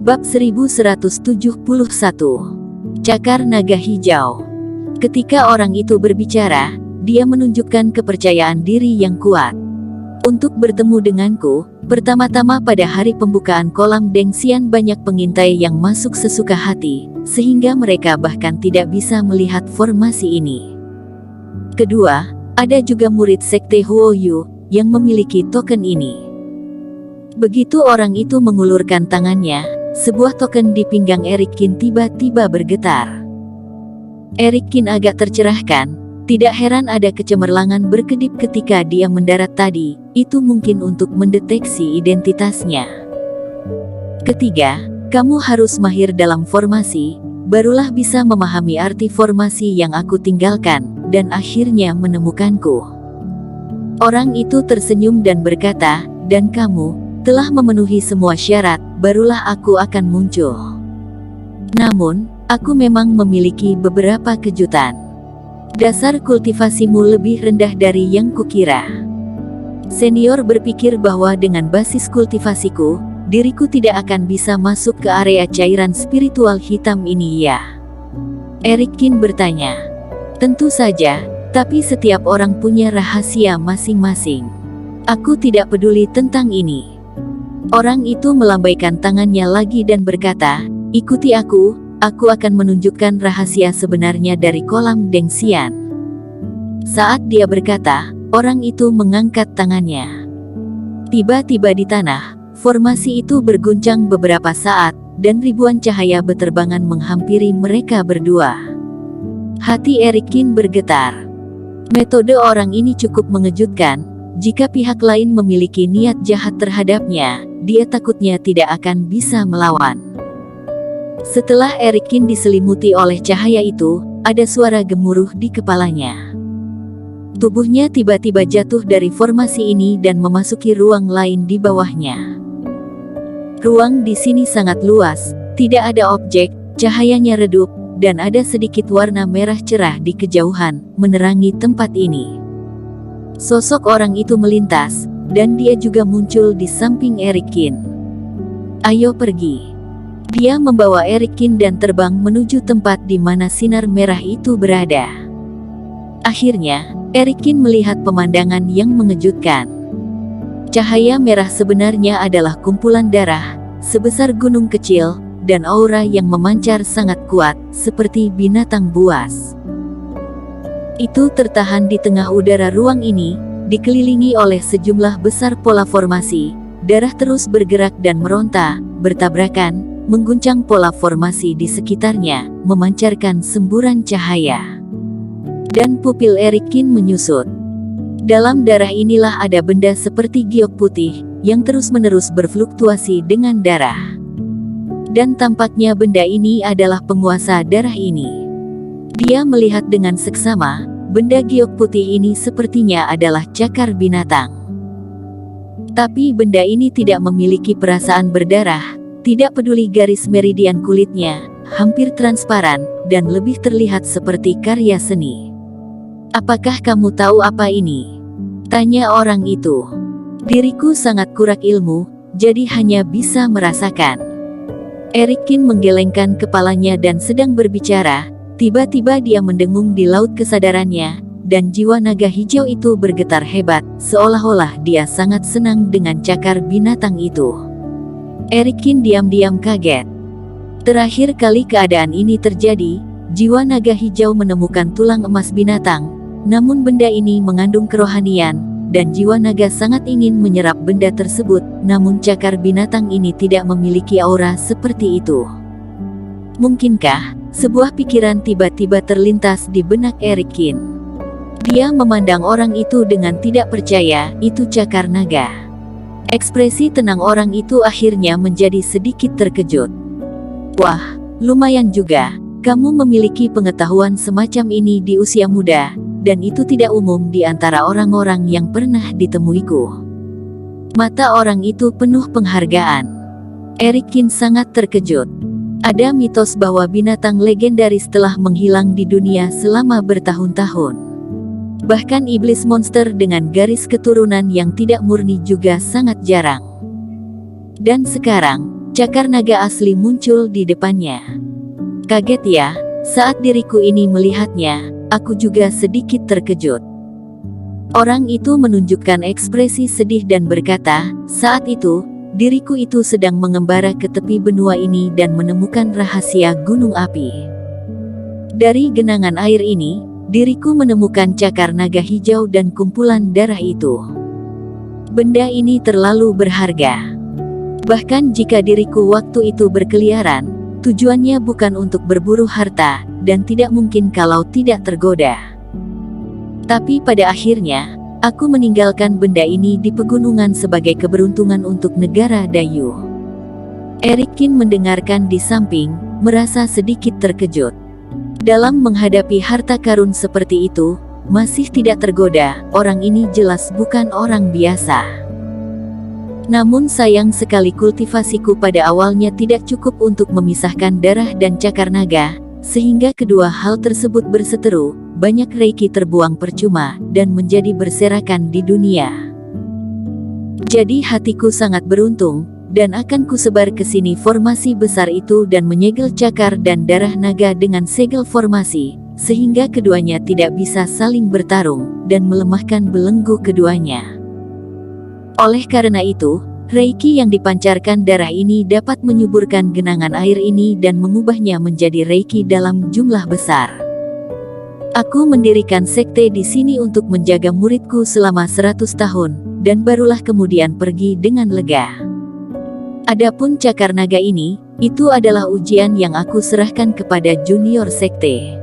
Bab 1171. Cakar Naga Hijau. Ketika orang itu berbicara, dia menunjukkan kepercayaan diri yang kuat. Untuk bertemu denganku, pertama-tama pada hari pembukaan kolam Dengxian banyak pengintai yang masuk sesuka hati, sehingga mereka bahkan tidak bisa melihat formasi ini. Kedua, ada juga murid sekte Huoyu yang memiliki token ini. Begitu orang itu mengulurkan tangannya, sebuah token di pinggang Eric Kin tiba-tiba bergetar. Eric Kin agak tercerahkan, tidak heran ada kecemerlangan berkedip ketika dia mendarat tadi, itu mungkin untuk mendeteksi identitasnya. Ketiga, kamu harus mahir dalam formasi, barulah bisa memahami arti formasi yang aku tinggalkan, dan akhirnya menemukanku. Orang itu tersenyum dan berkata, dan kamu telah memenuhi semua syarat, barulah aku akan muncul. Namun, aku memang memiliki beberapa kejutan. Dasar kultivasimu lebih rendah dari yang kukira. Senior berpikir bahwa dengan basis kultivasiku, diriku tidak akan bisa masuk ke area cairan spiritual hitam ini ya? Eric Kin bertanya. Tentu saja, tapi setiap orang punya rahasia masing-masing. Aku tidak peduli tentang ini. Orang itu melambaikan tangannya lagi dan berkata, ikuti aku akan menunjukkan rahasia sebenarnya dari kolam Dengxian. Saat dia berkata, orang itu mengangkat tangannya. Tiba-tiba di tanah, formasi itu berguncang beberapa saat, dan ribuan cahaya beterbangan menghampiri mereka berdua. Hati Eric Kin bergetar. Metode orang ini cukup mengejutkan. Jika pihak lain memiliki niat jahat terhadapnya, dia takutnya tidak akan bisa melawan. Setelah Eric Kin diselimuti oleh cahaya itu, ada suara gemuruh di kepalanya. Tubuhnya tiba-tiba jatuh dari formasi ini dan memasuki ruang lain di bawahnya. Ruang di sini sangat luas, tidak ada objek, cahayanya redup, dan ada sedikit warna merah cerah di kejauhan, menerangi tempat ini. Sosok orang itu melintas, dan dia juga muncul di samping Eric Kin. Ayo pergi. Dia membawa Eric Kin dan terbang menuju tempat di mana sinar merah itu berada. Akhirnya, Eric Kin melihat pemandangan yang mengejutkan. Cahaya merah sebenarnya adalah kumpulan darah, sebesar gunung kecil, dan aura yang memancar sangat kuat, seperti binatang buas. Itu tertahan di tengah udara ruang ini, dikelilingi oleh sejumlah besar pola formasi. Darah terus bergerak dan meronta, bertabrakan, mengguncang pola formasi di sekitarnya, memancarkan semburan cahaya. Dan pupil Eric Kin menyusut. Dalam darah inilah ada benda seperti giok putih, yang terus-menerus berfluktuasi dengan darah. Dan tampaknya benda ini adalah penguasa darah ini. Dia melihat dengan seksama, benda giok putih ini sepertinya adalah cakar binatang. Tapi benda ini tidak memiliki perasaan berdarah, tidak peduli garis meridian kulitnya, hampir transparan, dan lebih terlihat seperti karya seni. Apakah kamu tahu apa ini? Tanya orang itu. Diriku sangat kurang ilmu, jadi hanya bisa merasakan. Eric Kin menggelengkan kepalanya dan sedang berbicara. Tiba-tiba dia mendengung di laut kesadarannya, dan jiwa naga hijau itu bergetar hebat, seolah-olah dia sangat senang dengan cakar binatang itu. Eric Kin diam-diam kaget. Terakhir kali keadaan ini terjadi, jiwa naga hijau menemukan tulang emas binatang, namun benda ini mengandung kerohanian, dan jiwa naga sangat ingin menyerap benda tersebut, namun cakar binatang ini tidak memiliki aura seperti itu. Mungkinkah? Sebuah pikiran tiba-tiba terlintas di benak Eric Kin. Dia memandang orang itu dengan tidak percaya, itu cakar naga. Ekspresi tenang orang itu akhirnya menjadi sedikit terkejut. Wah, lumayan juga, kamu memiliki pengetahuan semacam ini di usia muda, dan itu tidak umum di antara orang-orang yang pernah ditemuiku. Mata orang itu penuh penghargaan. Eric Kin sangat terkejut. Ada mitos bahwa binatang legendaris telah menghilang di dunia selama bertahun-tahun. Bahkan iblis monster dengan garis keturunan yang tidak murni juga sangat jarang. Dan sekarang, cakar naga asli muncul di depannya. Kaget ya, saat diriku ini melihatnya, aku juga sedikit terkejut. Orang itu menunjukkan ekspresi sedih dan berkata, saat itu, diriku itu sedang mengembara ke tepi benua ini dan menemukan rahasia gunung api. Dari genangan air ini, diriku menemukan cakar naga hijau dan kumpulan darah itu. Benda ini terlalu berharga. Bahkan jika diriku waktu itu berkeliaran, tujuannya bukan untuk berburu harta, dan tidak mungkin kalau tidak tergoda. Tapi pada akhirnya, aku meninggalkan benda ini di pegunungan sebagai keberuntungan untuk negara Dayu. Erikin mendengarkan di samping, merasa sedikit terkejut. Dalam menghadapi harta karun seperti itu, masih tidak tergoda, orang ini jelas bukan orang biasa. Namun sayang sekali kultivasiku pada awalnya tidak cukup untuk memisahkan darah dan cakar naga, sehingga kedua hal tersebut berseteru, banyak reiki terbuang percuma, dan menjadi berserakan di dunia. Jadi hatiku sangat beruntung, dan akan kusebar ke sini formasi besar itu dan menyegel cakar dan darah naga dengan segel formasi, sehingga keduanya tidak bisa saling bertarung, dan melemahkan belenggu keduanya. Oleh karena itu, reiki yang dipancarkan darah ini dapat menyuburkan genangan air ini dan mengubahnya menjadi reiki dalam jumlah besar. Aku mendirikan sekte di sini untuk menjaga muridku selama 100 tahun, dan barulah kemudian pergi dengan lega. Adapun cakar naga ini, itu adalah ujian yang aku serahkan kepada junior sekte.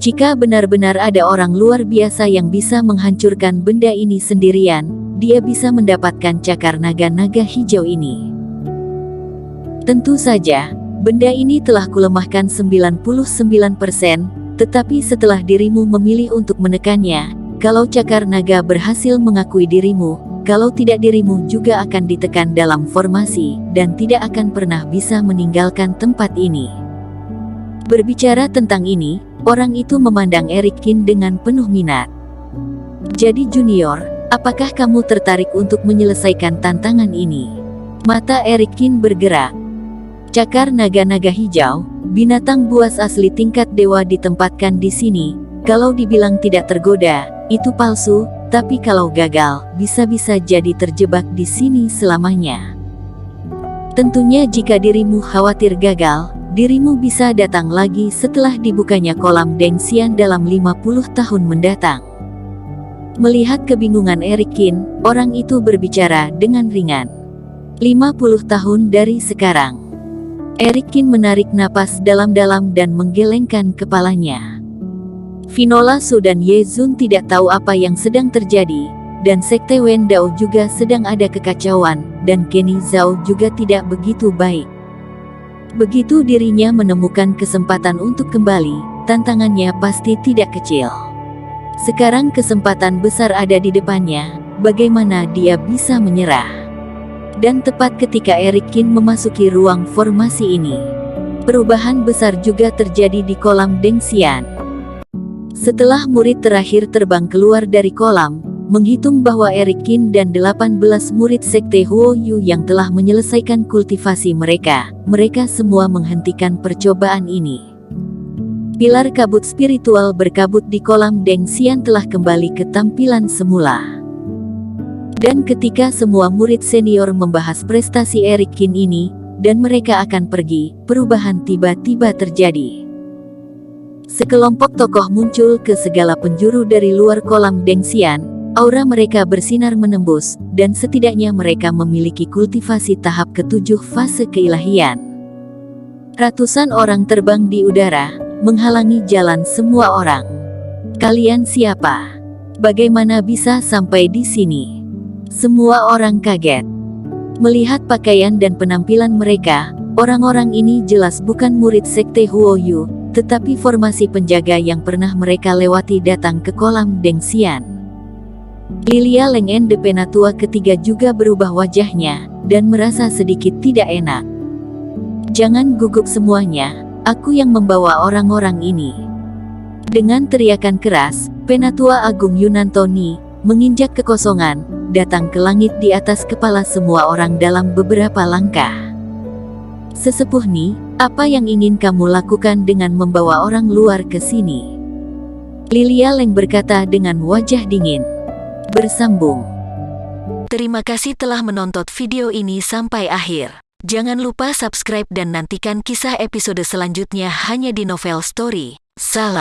Jika benar-benar ada orang luar biasa yang bisa menghancurkan benda ini sendirian, dia bisa mendapatkan cakar naga-naga hijau ini. Tentu saja, benda ini telah kulemahkan 99%, tetapi setelah dirimu memilih untuk menekannya, kalau cakar naga berhasil mengakui dirimu, kalau tidak dirimu juga akan ditekan dalam formasi, dan tidak akan pernah bisa meninggalkan tempat ini. Berbicara tentang ini, orang itu memandang Erikin dengan penuh minat. Jadi junior, apakah kamu tertarik untuk menyelesaikan tantangan ini? Mata Erikin bergerak. Cakar naga-naga hijau, binatang buas asli tingkat dewa ditempatkan di sini. Kalau dibilang tidak tergoda, itu palsu, tapi kalau gagal, bisa-bisa jadi terjebak di sini selamanya. Tentunya jika dirimu khawatir gagal, dirimu bisa datang lagi setelah dibukanya kolam Dengxian dalam 50 tahun mendatang. Melihat kebingungan Erikin, orang itu berbicara dengan ringan. 50 tahun dari sekarang. Erikin menarik napas dalam-dalam dan menggelengkan kepalanya. Vinola Su dan Ye Zun tidak tahu apa yang sedang terjadi, dan Sekte Wen Dao juga sedang ada kekacauan, dan Kenny Zhao juga tidak begitu baik. Begitu dirinya menemukan kesempatan untuk kembali, tantangannya pasti tidak kecil. Sekarang kesempatan besar ada di depannya, bagaimana dia bisa menyerah? Dan tepat ketika Erikin memasuki ruang formasi ini, perubahan besar juga terjadi di kolam Dengxian. Setelah murid terakhir terbang keluar dari kolam, menghitung bahwa Erikin dan 18 murid Sekte Huo Yu yang telah menyelesaikan kultivasi mereka semua menghentikan percobaan ini. Pilar kabut spiritual berkabut di kolam Dengxian telah kembali ke tampilan semula. Dan ketika semua murid senior membahas prestasi Erikin ini, dan mereka akan pergi, perubahan tiba-tiba terjadi. Sekelompok tokoh muncul ke segala penjuru dari luar kolam Dengxian, aura mereka bersinar menembus, dan setidaknya mereka memiliki kultivasi tahap ke-7 fase keilahian. Ratusan orang terbang di udara, menghalangi jalan semua orang. Kalian siapa? Bagaimana bisa sampai di sini? Semua orang kaget. Melihat pakaian dan penampilan mereka, orang-orang ini jelas bukan murid Sekte Huo Yu, tetapi formasi penjaga yang pernah mereka lewati datang ke kolam Dengxian. Lilia Lengen de Penatua ketiga juga berubah wajahnya, dan merasa sedikit tidak enak. Jangan gugup semuanya, aku yang membawa orang-orang ini. Dengan teriakan keras, Penatua Agung Yunantoni menginjak kekosongan, datang ke langit di atas kepala semua orang dalam beberapa langkah. Sesepuh Ni, apa yang ingin kamu lakukan dengan membawa orang luar ke sini? Lilia Leng berkata dengan wajah dingin. Bersambung. Terima kasih telah menonton video ini sampai akhir. Jangan lupa subscribe dan nantikan kisah episode selanjutnya hanya di Novel Story. Salam.